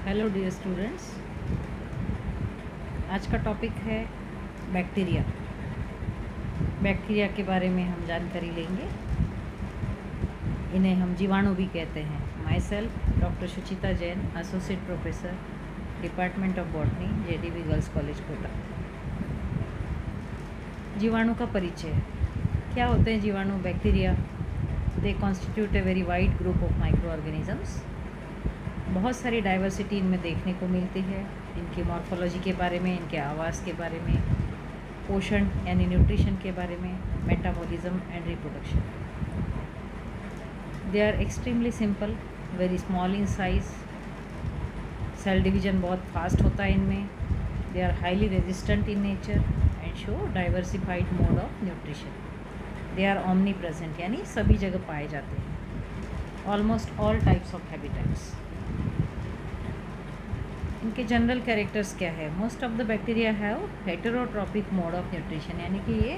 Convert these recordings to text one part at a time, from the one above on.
Hello dear students, आज का topic है बैक्टीरिया। बैक्टीरिया के बारे में हम जानकारी लेंगे। इन्हें हम जीवाणु भी कहते हैं। My self doctor Suchita Jain, associate professor, department of botany, JDV girls college Kota. जीवाणु का परिचय। क्या होते हैं जीवाणु? Bacteria they constitute a very wide group of microorganisms. बहुत सारी डाइवर्सिटी इनमें देखने को मिलती है। इनकी मॉर्फोलॉजी के बारे में, इनके आवास के बारे में, पोषण यानी न्यूट्रिशन के बारे में, metabolism and reproduction. They are extremely simple, very small in size. Cell division बहुत फास्ट होता है इनमें। They are highly resistant in nature and show diversified mode of nutrition. They are omnipresent यानी सभी जगह पाए जाते हैं। Almost all types of habitats. इनके जनरल कैरेक्टर्स क्या है? Most of the bacteria have heterotrophic mode of nutrition, यानी कि ये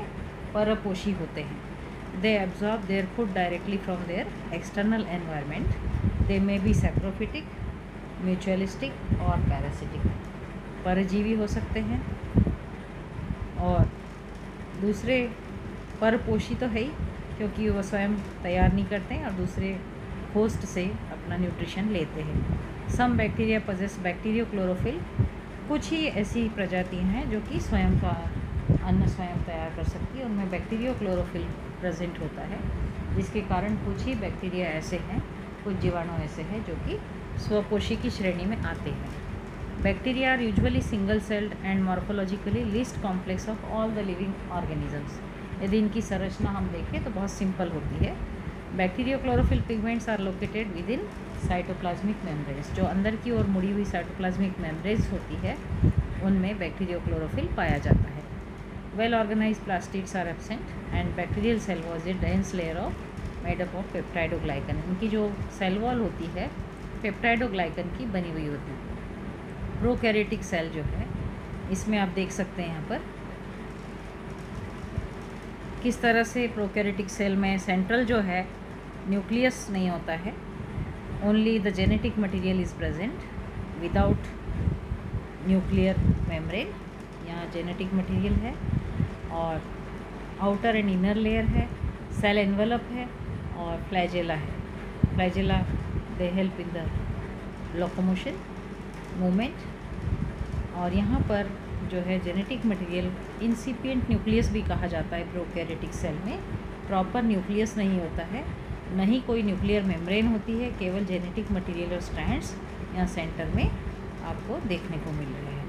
परपोषी होते हैं। They absorb their food directly from their external environment. They may be saprophytic, mutualistic और पैरासिटिक। परजीवी हो सकते हैं और दूसरे परपोषी तो है ही, क्योंकि वो स्वयं तैयार नहीं करते हैं और दूसरे होस्ट से अपना न्यूट्रिशन लेते हैं। Some bacteria possess bacteriochlorophyll. कुछ ही ऐसी प्रजातियां हैं जो कि स्वयं का अन्न स्वयं तैयार कर सकती है। उनमें बैक्टीरियो क्लोरोफिल प्रेजेंट होता है, जिसके कारण कुछ ही बैक्टीरिया ऐसे हैं, कुछ जीवाणु ऐसे हैं जो कि स्वपोषी की श्रेणी में आते हैं। Bacteria are usually single celled and morphologically least complex of all the living organisms. यदि इनकी संरचना हम देखें तो बहुत सिंपल होती है। Bacteriochlorophyll pigments are located within cytoplasmic membranes. जो अंदर की ओर मुड़ी हुई साइटोप्लाज्मिक मेम्ब्रेन्स होती है, उनमें बैक्टीरियो क्लोरोफिल पाया जाता है। Well organise plastids are absent and bacterial cell was a dense layer of made up of peptidoglycan. इनकी जो सेल वॉल होती है पेप्टाइडोग्लाइकन की बनी हुई होती है। प्रोकैरियोटिक सेल जो है, इसमें आप देख सकते हैं यहाँ पर किस तरह से प्रोकैरियोटिक सेल में सेंट्रल जो है न्यूक्लियस नहीं होता है। Only the genetic material is present without nuclear membrane. यहाँ जेनेटिक मटेरियल है और आउटर एंड इनर लेयर है, सेल एनवेलप है और फ्लैजेला है। Flagella they help in the locomotion, movement. और यहाँ पर जो है जेनेटिक मटेरियल इंसिपिएंट न्यूक्लियस भी कहा जाता है। प्रोकैरियोटिक सेल में प्रॉपर न्यूक्लियस नहीं होता है, न ही कोई न्यूक्लियर मेम्ब्रेन होती है, केवल जेनेटिक मटेरियल और स्ट्रैंड्स यहाँ सेंटर में आपको देखने को मिल रहे हैं।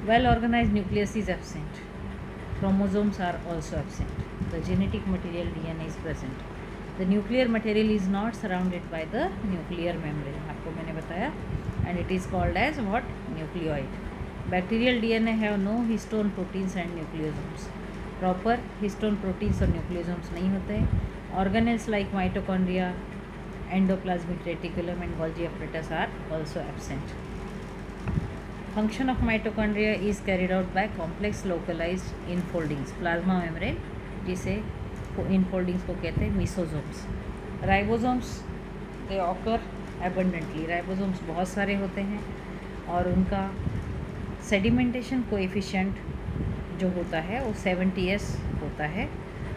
Well organised nucleus is absent, chromosomes are also absent, the genetic material DNA is present, the nuclear material is not surrounded by the nuclear membrane. आपको मैंने बताया, and it is called as what? Nucleoid. Bacterial DNA have no histone proteins and nucleosomes. Proper histone proteins और nucleosomes नहीं होते हैं। Organelles like mitochondria, endoplasmic reticulum and Golgi apparatus are also absent. Function of mitochondria is carried out by complex localized infoldings. Plasma membrane, जिसे infoldings को कहते हैं mesosomes. Ribosomes they occur abundantly. Ribosomes बहुत सारे होते हैं और उनका सेडिमेंटेशन कोएफिशिएंट जो होता है वो 70s होता है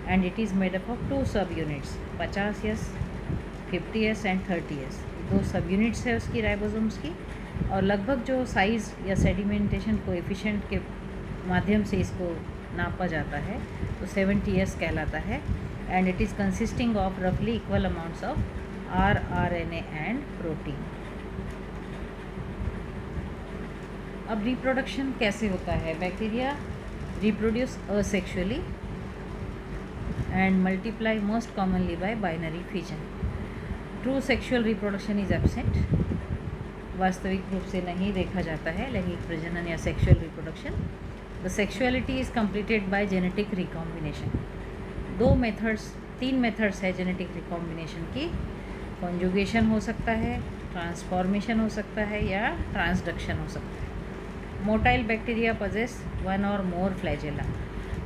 and it is made up of 2 सब units, 50s, 50s and 30s। 2 सब यूनिट्स है उसकी राइबोसोम्स की। और लगभग जो साइज़ या सेडिमेंटेशन कोएफिशिएंट के माध्यम से इसको नापा जाता है तो 70s कहलाता है and it is consisting of रफली equal amounts of RNA and protein. अब रिप्रोडक्शन कैसे होता है? Bacteria reproduce asexually and multiply most commonly by binary fission. True sexual reproduction is absent. वास्तविक रूप से नहीं देखा जाता है लैंगिक प्रजनन या sexual reproduction. The sexuality is completed by genetic recombination. 3 methods है जेनेटिक रिकॉम्बिनेशन की। कॉन्जुगेशन हो सकता है, ट्रांसफॉर्मेशन हो सकता है या ट्रांसडक्शन हो सकता है। मोटाइल बैक्टीरिया पजेस 1 और मोर फ्लैजेला।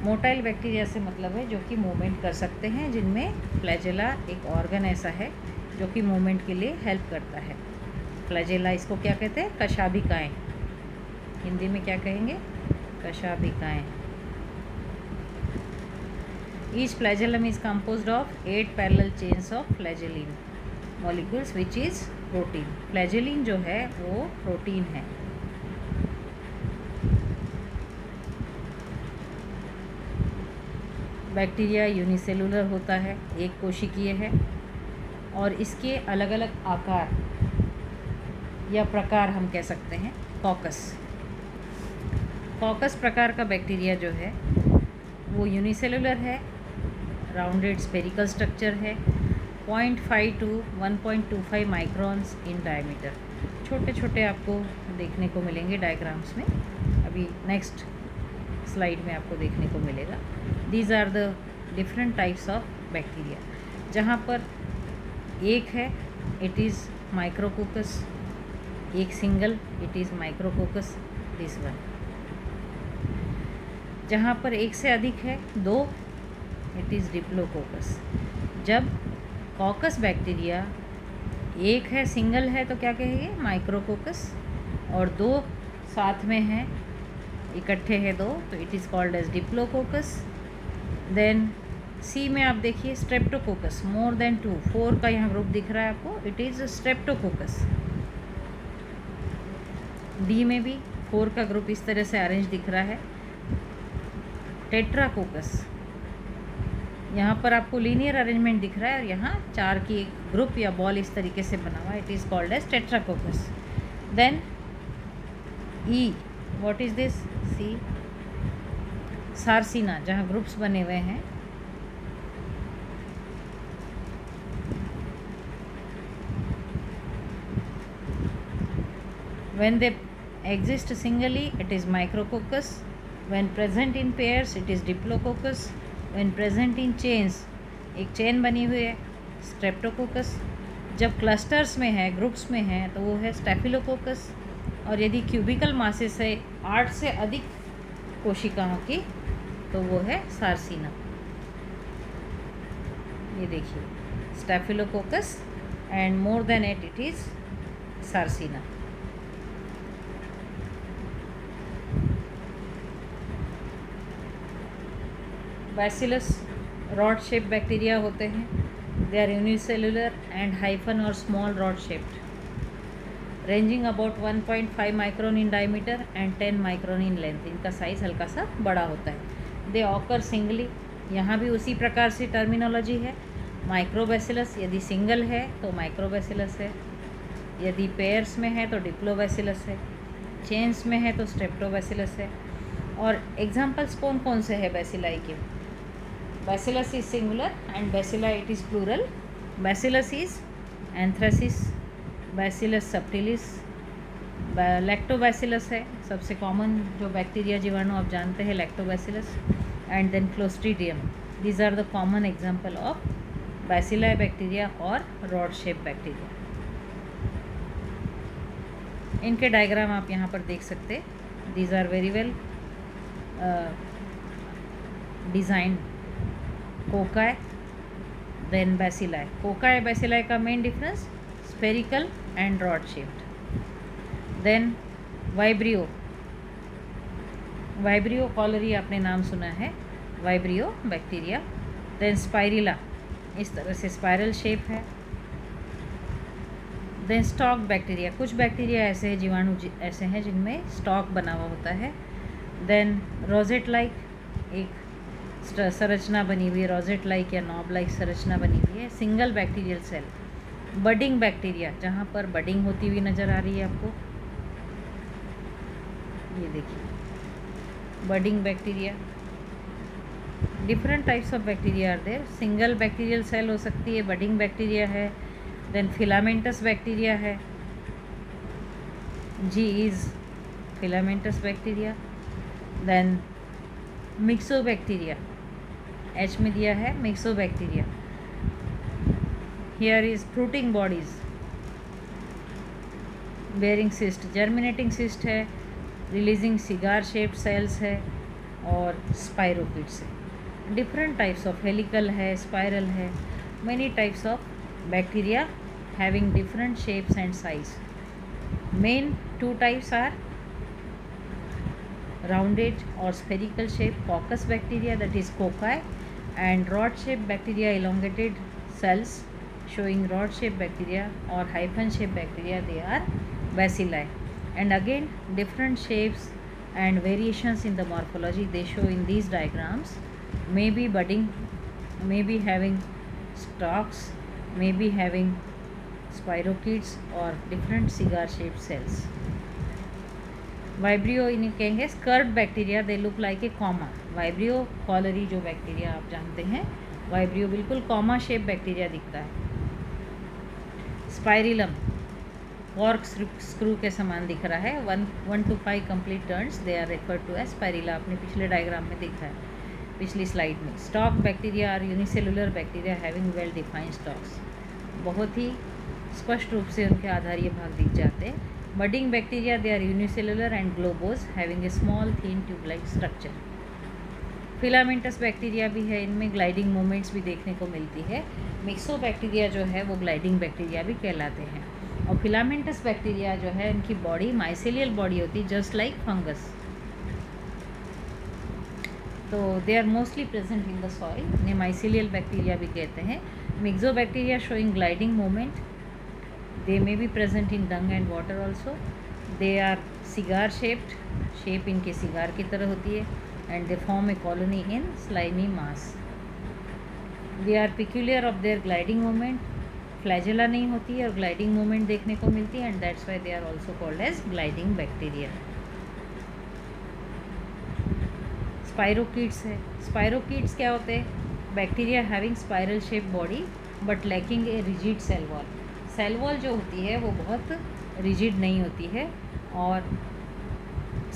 मोटाइल बैक्टीरिया से मतलब है जो कि मूवमेंट कर सकते हैं, जिनमें फ्लैजेला एक ऑर्गन ऐसा है जो कि मूवमेंट के लिए हेल्प करता है। फ्लैजेला इसको क्या कहते हैं? कशाभिकाएँ। हिंदी में क्या कहेंगे? कशाभिकाएँ। Each flagellum is composed of 8 parallel chains of flagellin molecules which is protein. Flagellin जो है वो प्रोटीन है। बैक्टीरिया यूनिसेलुलर होता है, एक कोशिकीय है, और इसके अलग अलग आकार या प्रकार हम कह सकते हैं। कॉकस प्रकार का बैक्टीरिया जो है वो यूनिसेलुलर है, राउंडेड स्पेरिकल स्ट्रक्चर है, 0.5 to 1.25 माइक्रॉन्स इन डायमीटर। छोटे छोटे आपको देखने को मिलेंगे डायग्राम्स में, अभी नेक्स्ट स्लाइड में आपको देखने को मिलेगा। These are the different types of bacteria. जहाँ पर एक है इट इज़ माइक्रोकोकस, एक single it is micrococcus this one. जहाँ पर एक से अधिक है, दो, इट इज़ डिप्लोकोकस। जब कॉकस बैक्टीरिया एक है, सिंगल है, तो क्या कहेंगे? माइक्रोकोकस, और दो साथ में हैं, इकट्ठे हैं दो, तो it is called as diplococcus. Then C में आप देखिए स्ट्रेप्टोकोकस, मोर देन 2, 4 का यहाँ ग्रुप दिख रहा है आपको, इट इज़ स्ट्रेप्टोकोकस। डी में भी 4 का ग्रुप इस तरह से अरेंज दिख रहा है, टेट्राकोकस। यहाँ पर आपको लीनियर अरेंजमेंट दिख रहा है और यहाँ 4 की एक ग्रुप या बॉल इस तरीके से बना हुआ है, it is called as tetracoccus. Then E, what is this? C, sarcina, जहाँ ग्रुप्स बने हुए हैं। When they exist singly, it is micrococcus. When present in pairs, it is diplococcus. When present in chains, एक chain बनी हुई है, Streptococcus. जब clusters में है, ग्रुप्स में है, तो वो है स्टेफिलोकोकस। और यदि क्यूबिकल मासेस है 8 से अधिक कोशिकाओं की, तो वो है सार्सिना। ये देखिए staphylococcus and more then it is sarcina. Bacillus rod shape bacteria होते हैं। They are unicellular and hyphen और small rod shaped, ranging about 1.5 micron in diameter and 10 micron in length. इनका साइज़ हल्का सा बड़ा होता है। दे ऑकर सिंगली, यहाँ भी उसी प्रकार से टर्मिनोलॉजी है। माइक्रोबैसिलस, यदि सिंगल है तो माइक्रोबैसिलस है, यदि पेयर्स में है तो डिप्लोबैसिलस है, चेन्स में है तो स्ट्रेप्टोबैसिलस है। और एग्जाम्पल्स कौन कौन से है बैसिलाई के? Bacillus is singular and bacilli it is plural. Bacillus is anthracis, bacillus subtilis, lactobacillus है सबसे कॉमन जो बैक्टीरिया जीवाणु आप जानते हैं, lactobacillus, and then clostridium. These are the common example of bacilli bacteria और रॉड शेप बैक्टीरिया। इनके diagram आप यहाँ पर देख सकते। These are very well designed. Cocci then bacilli. Cocci bacilli का main difference spherical and rod shaped. Then vibrio, vibrio cholerae आपने नाम सुना है, वाइब्रियो बैक्टीरिया। देन स्पाइरिला, इस तरह से स्पाइरल शेप है। देन स्टॉक बैक्टीरिया, कुछ बैक्टीरिया ऐसे हैं, जीवाणु ऐसे हैं जिनमें स्टॉक बना हुआ होता है। देन रोजेट लाइक, एक संरचना बनी हुई है, रोजेट लाइक या नॉब लाइक संरचना बनी हुई है। Single bacterial cell. Budding bacteria, जहाँ पर बडिंग होती हुई नज़र आ रही है आपको, ये देखिए budding bacteria. Different types of bacteria are there. Single bacterial cell हो सकती है, बडिंग बैक्टीरिया है। देन फिलामेंटस बैक्टीरिया है, G is filamentous bacteria. Then myxobacteria, H में दिया है myxobacteria. Here is fruiting bodies, bearing cyst, germinating cyst है, releasing cigar shaped cells है, और स्पाइरोकिड्स है। डिफरेंट टाइप्स ऑफ हेलिकल है, स्पाइरल है, many types of bacteria having different shapes and size. Main two types are rounded or spherical shaped coccus bacteria, that is cocci, and rod shaped bacteria, elongated cells showing rod shaped bacteria, or hyphen shaped bacteria, they are bacilli. And again different shapes and variations in the morphology they show in these diagrams. May be budding, may be having stalks, may be having spirochetes or different cigar shaped cells. Vibrio इन्हें कहेंगे curved bacteria, they look like a comma. Vibrio cholerae जो bacteria आप जानते हैं, vibrio बिल्कुल comma shape bacteria दिखता है. Spirillum cork screw के समान दिख रहा है. 1 to 5 complete turns they are referred to as spirilla. आपने पिछले डायग्राम में देखा है, पिछली स्लाइड में. Stalk bacteria are unicellular bacteria having well defined stalks. बहुत ही स्पष्ट रूप से उनके आधारीय भाग दिख जाते हैं. Budding bacteria they are unicellular and globose having a small thin tube like structure. Filamentous bacteria भी है, इनमें ग्लाइडिंग मूवमेंट्स भी देखने को मिलती है. मिक्सो बैक्टीरिया जो है वो ग्लाइडिंग बैक्टीरिया भी कहलाते हैं. और फिलामेंटस बैक्टीरिया जो है इनकी बॉडी माइसेलियल बॉडी होती है, जस्ट लाइक फंगस. तो they are mostly present in the soil, इन्हें माइसेलियल बैक्टीरिया भी कहते हैं. Myxobacteria showing gliding movement, they may be present in dung and water also. They are cigar shaped, shape इनके cigar की तरह होती है, and they form a colony in slimy mass. They are peculiar of their gliding movement. Flagella नहीं होती है और gliding movement देखने को मिलती है, and that's why they are also called as gliding bacteria. Spirochetes है. Spirochetes क्या होते हैं? Bacteria having spiral shaped body but lacking a rigid cell wall. Cell wall जो होती है वो बहुत रिजिड नहीं होती है और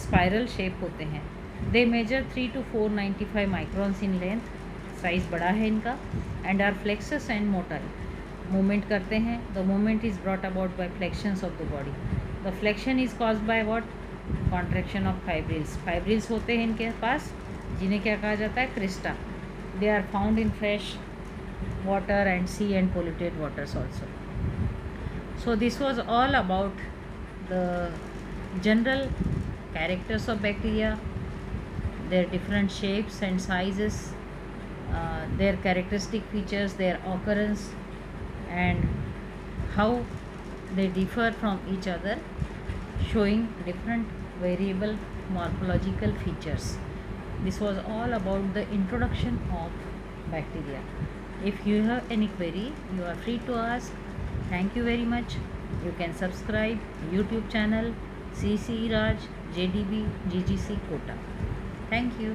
स्पाइरल शेप होते हैं. They measure 3 to 495 microns in length, size बड़ा है इनका. And are flexuous and motile, movement करते हैं. The movement is brought about by flexions of the body. The flexion is caused by what? Contraction of fibrils. Fibrils होते हैं इनके पास, जिन्हें क्या कहा जाता है? Crista. They are found in fresh water and sea and polluted waters also. So this was all about the general characters of bacteria, their different shapes and sizes, their characteristic features, their occurrence, and how they differ from each other, showing different variable morphological features. This was all about the introduction of bacteria. If you have any query, you are free to ask. Thank you very much. You can subscribe YouTube channel CC Raj JDB GGC Kota. Thank you.